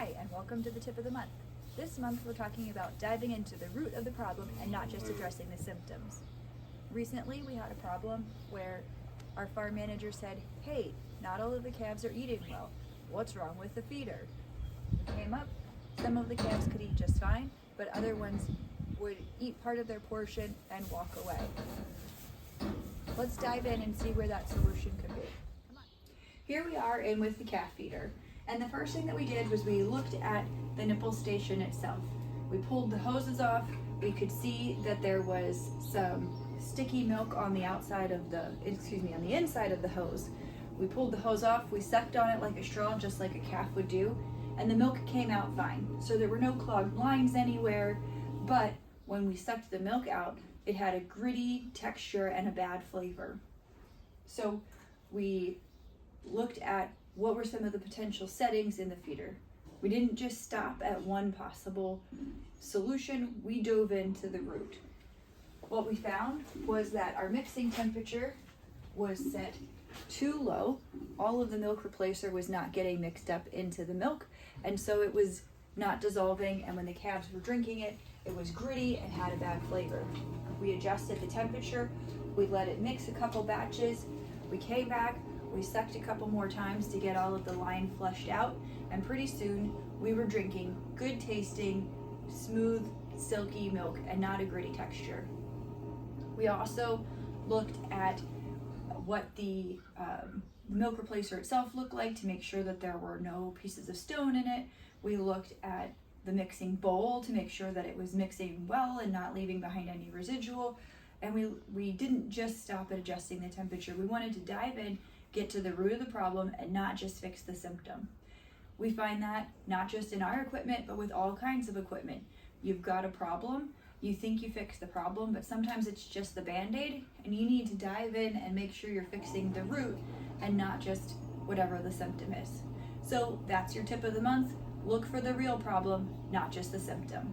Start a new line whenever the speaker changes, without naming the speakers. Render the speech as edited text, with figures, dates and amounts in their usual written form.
Hi, and welcome to the tip of the month. This month we're talking about diving into the root of the problem and not just addressing the symptoms. Recently we had a problem where our farm manager said, hey, not all of the calves are eating well. What's wrong with the feeder? It came up, some of the calves could eat just fine, but other ones would eat part of their portion and walk away. Let's dive in and see where that solution could be. Here we are in with the calf feeder. And the first thing that we did was we looked at the nipple station itself. We pulled the hoses off. We could see that there was some sticky milk on the outside of on the inside of the hose. We pulled the hose off, we sucked on it like a straw, just like a calf would do, and the milk came out fine. So there were no clogged lines anywhere, but when we sucked the milk out, it had a gritty texture and a bad flavor. So we looked at what were some of the potential settings in the feeder. We didn't just stop at one possible solution, we dove into the root. What we found was that our mixing temperature was set too low. All of the milk replacer was not getting mixed up into the milk, and so it was not dissolving, and when the calves were drinking it, it was gritty and had a bad flavor. We adjusted the temperature, we let it mix a couple batches, we came back, we sucked a couple more times to get all of the line flushed out, and pretty soon we were drinking good tasting, smooth, silky milk and not a gritty texture. We also looked at what the milk replacer itself looked like to make sure that there were no pieces of stone in it. We looked at the mixing bowl to make sure that it was mixing well and not leaving behind any residual. And we didn't just stop at adjusting the temperature. We wanted to dive in, get to the root of the problem, and not just fix the symptom. We find that not just in our equipment, but with all kinds of equipment. You've got a problem, you think you fixed the problem, but sometimes it's just the Band-Aid, and you need to dive in and make sure you're fixing the root and not just whatever the symptom is. So that's your tip of the month. Look for the real problem, not just the symptom.